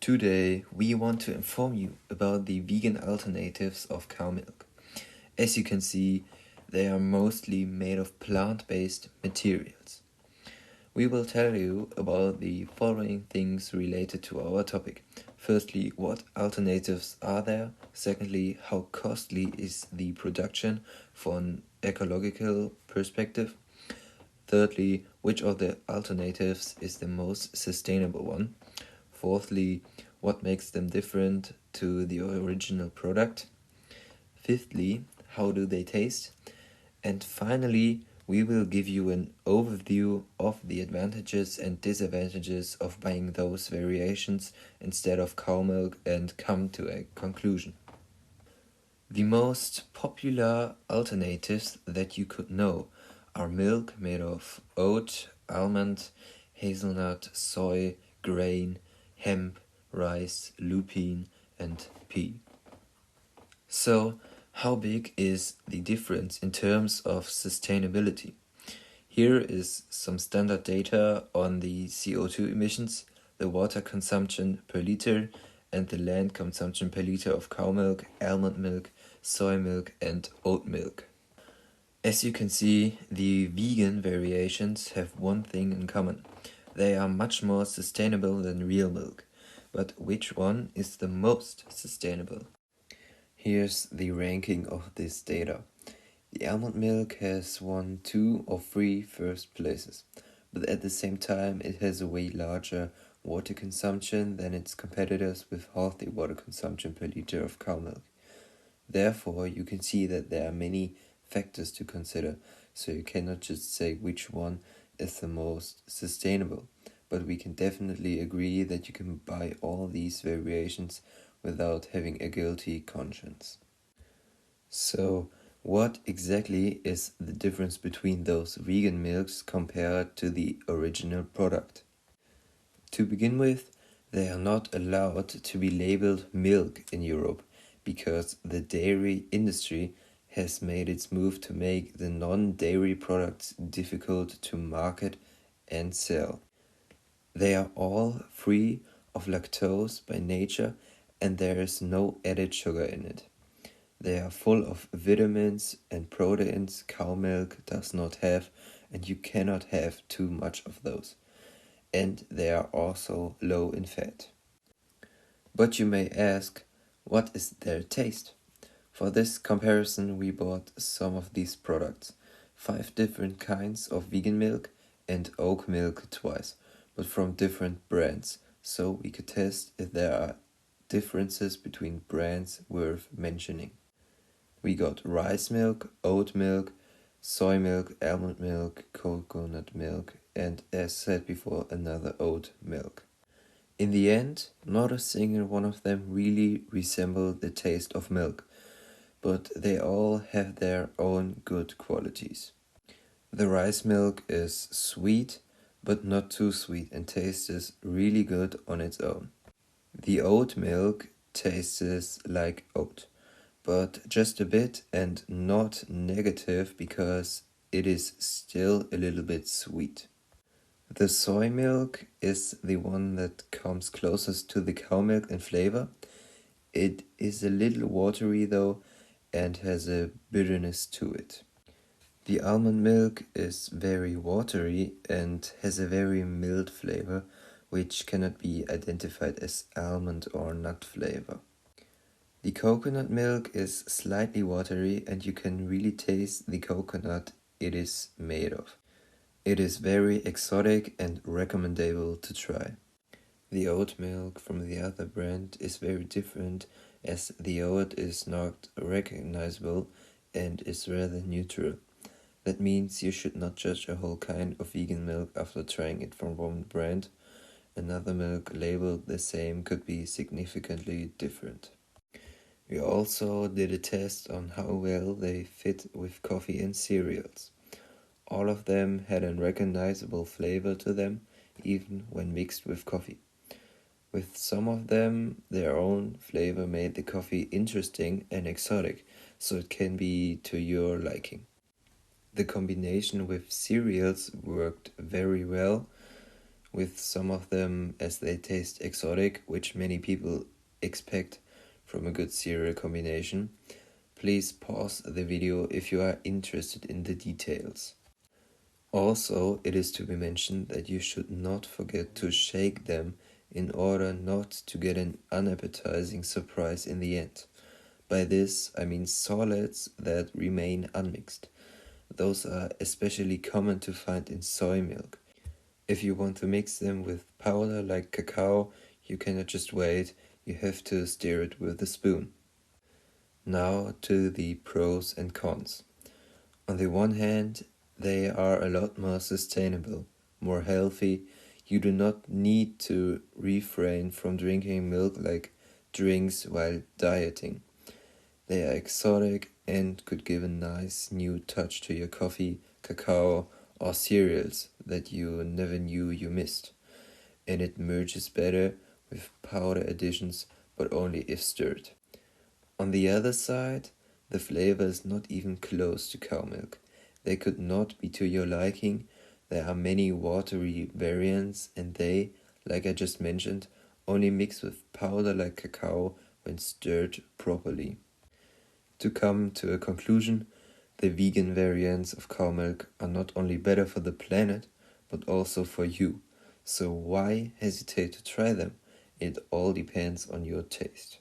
Today, we want to inform you about the vegan alternatives of cow milk. As you can see, they are mostly made of plant-based materials. We will tell you about the following things related to our topic. Firstly, what alternatives are there? Secondly, how costly is the production from an ecological perspective? Thirdly, which of the alternatives is the most sustainable one? Fourthly, what makes them different to the original product? Fifthly, how do they taste? And finally, we will give you an overview of the advantages and disadvantages of buying those variations instead of cow milk and come to a conclusion. The most popular alternatives that you could know are milk made of oat, almond, hazelnut, soy, grain, hemp, rice, lupine, and pea. So, how big is the difference in terms of sustainability? Here is some standard data on the CO2 emissions, the water consumption per liter, and the land consumption per liter of cow milk, almond milk, soy milk, and oat milk. As you can see, the vegan variations have one thing in common. They are much more sustainable than real milk. But which one is the most sustainable? Here's the ranking of this data. The almond milk has won 2 or 3 first places, but at the same time it has a way larger water consumption than its competitors with half the water consumption per liter of cow milk. Therefore, you can see that there are many factors to consider, so you cannot just say which one is the most sustainable, but we can definitely agree that you can buy all these variations without having a guilty conscience. So, what exactly is the difference between those vegan milks compared to the original product? To begin with, they are not allowed to be labeled milk in Europe because the dairy industry has made its move to make the non-dairy products difficult to market and sell. They are all free of lactose by nature and there is no added sugar in it. They are full of vitamins and proteins cow milk does not have, and you cannot have too much of those. And they are also low in fat. But you may ask, what is their taste? For this comparison we bought some of these products, 5 different kinds of vegan milk and oat milk twice, but from different brands, so we could test if there are differences between brands worth mentioning. We got rice milk, oat milk, soy milk, almond milk, coconut milk, and as said before, another oat milk. In the end, not a single one of them really resembled the taste of milk, but they all have their own good qualities. The rice milk is sweet, but not too sweet and tastes really good on its own. The oat milk tastes like oat, but just a bit and not negative because it is still a little bit sweet. The soy milk is the one that comes closest to the cow milk in flavor. It is a little watery though and has a bitterness to it. The almond milk is very watery and has a very mild flavor, which cannot be identified as almond or nut flavor. The coconut milk is slightly watery and you can really taste the coconut it is made of. It is very exotic and recommendable to try. The oat milk from the other brand is very different as the oat is not recognizable and is rather neutral. That means you should not judge a whole kind of vegan milk after trying it from one brand. Another milk labeled the same could be significantly different. We also did a test on how well they fit with coffee and cereals. All of them had a recognizable flavor to them, even when mixed with coffee. With some of them, their own flavor made the coffee interesting and exotic, so it can be to your liking. The combination with cereals worked very well. with some of them as they taste exotic, which many people expect from a good cereal combination. Please pause the video if you are interested in the details. Also, it is to be mentioned that you should not forget to shake them in order not to get an unappetizing surprise in the end. By this, I mean solids that remain unmixed. Those are especially common to find in soy milk. If you want to mix them with powder like cacao, you cannot just wait, you have to stir it with a spoon. Now to the pros and cons. On the one hand, they are a lot more sustainable, more healthy. You do not need to refrain from drinking milk like drinks while dieting. They are exotic and could give a nice new touch to your coffee, cacao, or cereals that you never knew you missed. And it merges better with powder additions, but only if stirred. On the other side, the flavor is not even close to cow milk. They could not be to your liking. There are many watery variants, and they, like I just mentioned, only mix with powder like cacao when stirred properly. To come to a conclusion, the vegan variants of cow milk are not only better for the planet, but also for you. So why hesitate to try them? It all depends on your taste.